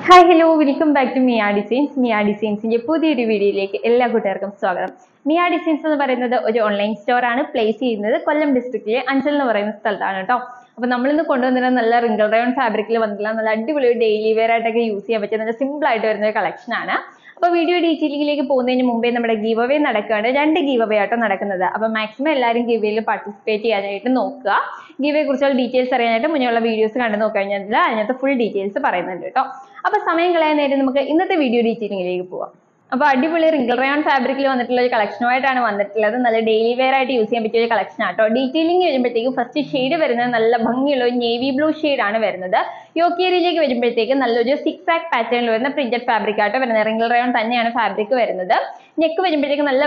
Hi hello welcome back to Mia ഡിസൈൻസിന്റെ പുതിയൊരു വീഡിയോയിലേക്ക് എല്ലാ കൂട്ടുകാർക്കും സ്വാഗതം. മിയ ഡിസൈൻസ് എന്ന് പറയുന്നത് ഒരു ഓൺലൈൻ സ്റ്റോർ ആണ്. പ്ലേസ് ചെയ്യുന്നത് കൊല്ലം ഡിസ്ട്രിക്റ്റിലെ അഞ്ചൽ എന്ന് പറയുന്ന സ്ഥലത്താണ് കേട്ടോ. അപ്പൊ നമ്മളിന്ന് കൊണ്ടുവന്നിരുന്ന നല്ല റിംഗിൾ റയോൺ ഫാബ്രിക്കിൽ വന്നിട്ടുള്ള നല്ല അടിപൊളി ഡെയിലി വെയർ ആയിട്ടൊക്കെ യൂസ് ചെയ്യാൻ പറ്റിയ നല്ല സിമ്പിൾ ആയിട്ട് വരുന്ന ഒരു കളക്ഷൻ ആണ്. അപ്പൊ വീഡിയോ ഡീറ്റെയിലിംഗിലേക്ക് പോകുന്നതിന് മുമ്പേ നമ്മുടെ ഗീവ് അവേ നടക്കുകയാണ്. 2 ഗീവ് അവേ ആട്ടോ നടക്കുന്നത്. അപ്പൊ മാക്സിമം എല്ലാവരും ഗീവ് വേയിൽ പാർട്ടിസിപ്പേറ്റ് ചെയ്യാനായിട്ട് നോക്കുക. ഗീവയെ കുറിച്ചുള്ള ഡീറ്റെയിൽസ് അറിയാനായിട്ട് മുന്നേയുള്ള വീഡിയോസ് കണ്ടു നോക്കിക്കഴിഞ്ഞാൽ അതിനകത്ത് ഫുൾ ഡീറ്റെയിൽസ് പറയുന്നുണ്ട് കേട്ടോ. അപ്പൊ സമയം കളയാൻ നേരം നമുക്ക് ഇന്നത്തെ വീഡിയോ ഡീറ്റെയിലിംഗിലേക്ക് പോവാം. അപ്പൊ അടിപൊളി റിംഗിൾ റയോൺ ഫാബ്രിക്കിൽ വന്നിട്ടുള്ള ഒരു കളക്ഷനുമായിട്ടാണ് വന്നിട്ടുള്ളത്. നല്ല ഡെയിലി വെയർ ആയിട്ട് യൂസ് ചെയ്യാൻ പറ്റിയ ഒരു കളക്ഷൻ ആട്ടോ. ഡീറ്റെയിലിംഗ് വരുമ്പോഴത്തേക്കും ഫസ്റ്റ് ഷെയ്ഡ് വരുന്നത് നല്ല ഭംഗിയുള്ള ഒരു നേവി ബ്ലൂ ഷെയ്ഡ് ആണ് വരുന്നത്. യോക്ക് ഏരിയയിലേക്ക് വരുമ്പോഴത്തേക്ക് നല്ലൊരു 6 ആക്ക് പാറ്റേണിൽ വരുന്ന പ്രിന്റഡ് ഫാബ്രിക് ആയിട്ട് വരുന്നത്. റിംഗിൾ റയോൺ തന്നെയാണ് ഫാബ്രിക് വരുന്നത്. നെക്ക് വരുമ്പോഴത്തേക്ക് നല്ല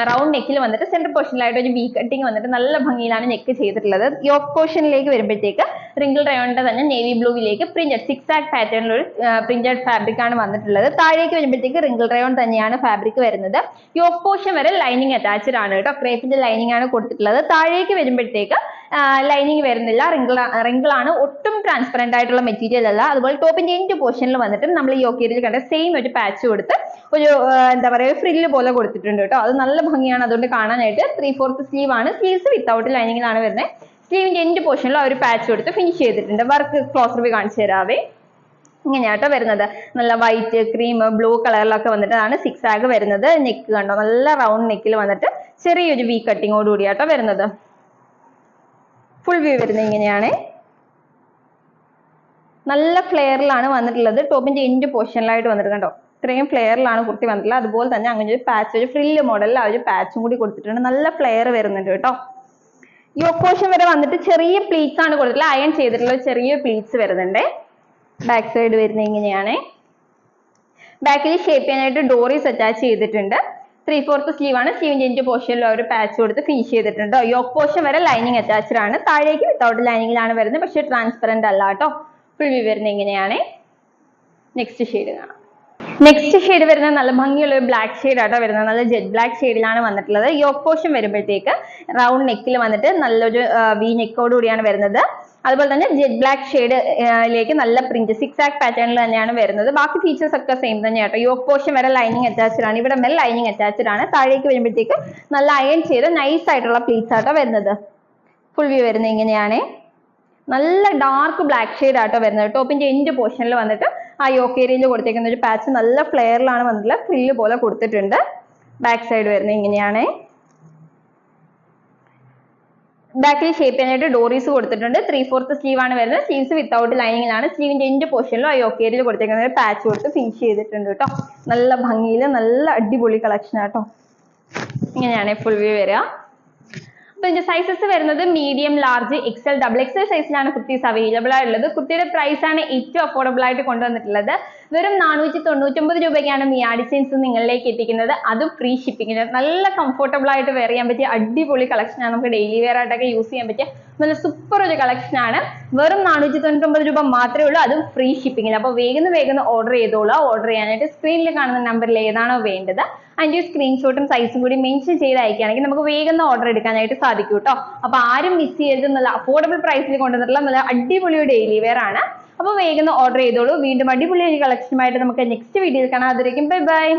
റൗണ്ട് നെക്കിൽ വന്നിട്ട് സെന്റർ പോർഷനിലായിട്ട് ഒരു വി കട്ടിങ് വന്നിട്ട് നല്ല ഭംഗിയിലാണ് നെക്ക് ചെയ്തിട്ടുള്ളത്. യോക്ക് പോർഷനിലേക്ക് വരുമ്പോഴത്തേക്ക് റിംഗിൾ റയോണിന്റെ തന്നെ നേവി ബ്ലൂവിലേക്ക് പ്രിന്റഡ് 6 ആക്ക് പാറ്റേണിൽ ഒരു പ്രിന്റഡ് ഫാബ്രിക് ആണ് വന്നിട്ടുള്ളത്. താഴേക്ക് വരുമ്പോഴത്തേക്ക് റിംഗിൾ റയോൺ തന്നെയാണ് ഫാബ്രിക് വരുന്നത്. യോക്ക് പോർഷൻ വരെ ലൈനിങ് അറ്റാച്ച്ഡ് ആണ് കേട്ടോ. ക്രേപ്പിന്റെ ലൈനിങ് ആണ് കൊടുത്തിട്ടുള്ളത്. താഴേക്ക് വരുമ്പോഴത്തേക്ക് ലൈനിങ് വരുന്നില്ല, റിംഗിൾ ആണ്. ഒട്ടും ട്രാൻസ്പെറന്റ് ആയിട്ടുള്ള മെറ്റീരിയൽ അല്ല. അതുപോലെ ടോപ്പിന്റെ എൻഡ് പോർഷനിൽ വന്നിട്ട് നമ്മൾ യോക്ക് ഏരിയയിൽ കണ്ട സെയിം ഒരു പാച്ച് കൊടുത്ത് ഒരു എന്താ പറയുക ഫ്രില്ല് പോലെ കൊടുത്തിട്ടുണ്ട് കേട്ടോ. അത് നല്ല ഭംഗിയാണ് അതുകൊണ്ട് കാണാനായിട്ട്. 3/4 സ്ലീവ് ആണ്. സ്ലീവ്സ് വിത്തൗട്ട് ലൈനിങ്ങിലാണ് വരുന്നത്. സ്ലീവിന്റെ എൻഡ് പോർഷനിൽ ഒരു പാച്ച് കൊടുത്ത് ഫിനിഷ് ചെയ്തിട്ടുണ്ട്. വർക്ക് ക്ലോസർ വ്യൂ കാണിച്ചു തരാവേ. ഇങ്ങനെയാട്ടോ വരുന്നത്. നല്ല വൈറ്റ്, ക്രീം, ബ്ലൂ കളറിലൊക്കെ വന്നിട്ടാണ് 6 ആഗ് വരുന്നത്. നെക്ക് കണ്ടോ നല്ല റൗണ്ട് നെക്കിൽ വന്നിട്ട് ചെറിയൊരു വി കട്ടിങ്ങോട് കൂടിയാട്ടോ വരുന്നത്. ഫുൾ വ്യൂ വരുന്നത് ഇങ്ങനെയാണ്. നല്ല ഫ്ലെയറിലാണ് വന്നിട്ടുള്ളത്. ടോപ്പിന്റെ എൻഡ് പോർഷനിലായിട്ട് വന്നിട്ട് കണ്ടോ ഇത്രയും ഫ്ലെയറിലാണ് കുർത്തി വന്നിട്ടുള്ളത്. അതുപോലെ തന്നെ അങ്ങനെ ഒരു പാച്ച്, ഒരു ഫ്രില്ല് മോഡലിൽ ആ ഒരു പാച്ചും കൂടി കൊടുത്തിട്ടുണ്ട്. നല്ല ഫ്ലെയർ വരുന്നുണ്ട് കേട്ടോ. യോക്ക് പോർഷൻ വരെ വന്നിട്ട് ചെറിയ പ്ലീറ്റ്സ് ആണ് കൊടുത്തിട്ടുള്ളത്. അയൺ ചെയ്തിട്ടുള്ള ചെറിയ പ്ലീറ്റ്സ് വരുന്നുണ്ട്. ബാക്ക് സൈഡ് വരുന്നത് ഇങ്ങനെയാണ്. ബാക്കിൽ ഷേപ്പ് ചെയ്യാനായിട്ട് ഡോറീസ് അറ്റാച്ച് ചെയ്തിട്ടുണ്ട്. 3/4 സ്ലീവ് ആണ്. സ്ലീവിന്റെ എൻഡ് പോർഷനിൽ ഒരു പാച്ച് കൊടുത്ത് ഫിനിഷ് ചെയ്തിട്ടുണ്ട്. യോക്ക് പോർഷൻ വരെ ലൈനിങ് അറ്റാച്ച്ഡ് ആണ്. താഴേക്ക് വിത്തൗട്ട് ലൈനിങ്ങിലാണ് വരുന്നത്. പക്ഷെ ട്രാൻസ്പെറന്റ് അല്ല കേട്ടോ. ഫുൾ വ്യൂ വരുന്നത് ഇങ്ങനെയാണ്. നെക്സ്റ്റ് ഷെയ്ഡ് കാണാം. നെക്സ്റ്റ് ഷെയ്ഡ് വരുന്നത് നല്ല ഭംഗിയുള്ള ഒരു ബ്ലാക്ക് ഷെയ്ഡ് ആട്ടോ വരുന്നത്. നല്ല ജെറ്റ് ബ്ലാക്ക് ഷെയ്ഡിലാണ് വന്നിട്ടുള്ളത്. യോക്ക് പോർഷൻ വരുമ്പോഴത്തേക്ക് റൗണ്ട് നെക്കിൽ വന്നിട്ട് നല്ലൊരു വി നെക്കോട് കൂടിയാണ് വരുന്നത്. അതുപോലെ തന്നെ ജെറ്റ് ബ്ലാക്ക് ഷെയ്ഡിലേക്ക് നല്ല പ്രിന്റ് 6 ആക്ക് പാറ്റേണിൽ തന്നെയാണ് വരുന്നത്. ബാക്കി ഫീച്ചേഴ്സ് ഒക്കെ സെയിം തന്നെയാട്ടോ. യോക്ക് പോർഷൻ വരെ ലൈനിങ് അറ്റാച്ച്ഡ് ആണ്. ഇവിടെ മേൽ ലൈനിങ് അറ്റാച്ച്ഡ് ആണ്. താഴേക്ക് വരുമ്പോഴത്തേക്ക് നല്ല അയൺ ചെയ്ത് നൈസ് ആയിട്ടുള്ള പ്ലീറ്റ്സ് ആട്ടോ വരുന്നത്. ഫുൾ വ്യൂ വരുന്നത് ഇങ്ങനെയാണ്. നല്ല ഡാർക്ക് ബ്ലാക്ക് ഷെയ്ഡ് ആട്ടോ വരുന്നത്. ടോപ്പിന്റെ എൻഡ് പോർഷനിൽ വന്നിട്ട് ആ യോക്ക് ഏരിയയിൽ കൊടുത്തേക്കുന്ന ഒരു പാച്ച് നല്ല ഫ്ലെയറിലാണ് വന്നിട്ടുള്ള ഫ്രില്ല് പോലെ കൊടുത്തിട്ടുണ്ട്. ബാക്ക് സൈഡ് വരുന്നത് ഇങ്ങനെയാണ്. ബാക്കിൽ ഷേപ്പ് ചെയ്യാനായിട്ട് ഡോറീസ് കൊടുത്തിട്ടുണ്ട്. 3/4 സ്ലീവ് ആണ് വരുന്നത്. സ്ലീവ്സ് വിത്തൗട്ട് ലൈനിങ്ങിലാണ്. സ്ലീവിന്റെ എൻഡ് പോർഷനിലും ആ യോക്ക് ഏരിയയിൽ കൊടുത്തേക്കുന്ന ഒരു പാച്ച് കൊടുത്ത് ഫിനിഷ് ചെയ്തിട്ടുണ്ട് കേട്ടോ. നല്ല ഭംഗിയിൽ നല്ല അടിപൊളി കളക്ഷൻ ആട്ടോ. ഇങ്ങനെയാണ് ഫുൾ വ്യൂ വരിക. അപ്പൊ ഇതിന്റെ സൈസസ് വരുന്നത് മീഡിയം, ലാർജ്, എക്സൽ, XXL സൈസിലാണ് കുർത്തീസ് അവൈലബിൾ ആയിട്ടുള്ളത്. കുർത്തിയുടെ പ്രൈസ് ആണ് ഏറ്റവും അഫോർഡബിൾ ആയിട്ട് കൊണ്ടുവന്നിട്ടുള്ളത്. വെറും 499 രൂപയ്ക്കാണ് മിയ ഡിസൈൻസ് നിങ്ങളിലേക്ക് എത്തിക്കുന്നത്. അതും ഫ്രീ ഷിപ്പിങ്ങിന്. നല്ല കംഫർട്ടബിൾ ആയിട്ട് വെയർ ചെയ്യാൻ പറ്റിയ അടിപൊളി കളക്ഷൻ ആണ്. നമുക്ക് ഡെയിലി വെയർ ആയിട്ടൊക്കെ യൂസ് ചെയ്യാൻ പറ്റിയ നല്ല സൂപ്പർ ഒരു കളക്ഷൻ ആണ്. വെറും 499 രൂപ മാത്രമേ ഉള്ളൂ. അതും ഫ്രീ ഷിപ്പിങ്ങിന്. അപ്പൊ വേഗം ഓർഡർ ചെയ്തോളൂ. ഓർഡർ ചെയ്യാനായിട്ട് സ്ക്രീനിൽ കാണുന്ന നമ്പറിൽ ഏതാണോ വേണ്ടത് അതിന്റെ സ്ക്രീൻഷോട്ടും സൈസും കൂടി മെൻഷൻ ചെയ്ത് അയക്കുകയാണെങ്കിൽ നമുക്ക് വേഗം ഓർഡർ എടുക്കാനായിട്ട് സാധിക്കും കേട്ടോ. അപ്പൊ ആരും മിസ് ചെയ്യരുത്. നല്ല അഫോർഡബിൾ പ്രൈസിൽ കൊണ്ടുവന്നിട്ടുള്ള നല്ല അടിപൊളി ഡെയിലി വെയർ ആണ്. അപ്പൊ വേഗം ഓർഡർ ചെയ്തോളൂ. വീണ്ടും അടിപൊളി കളക്ഷനുമായിട്ട് നമുക്ക് നെക്സ്റ്റ് വീഡിയോയിൽ കാണാം. അതുവരേക്കും ബൈ ബൈ.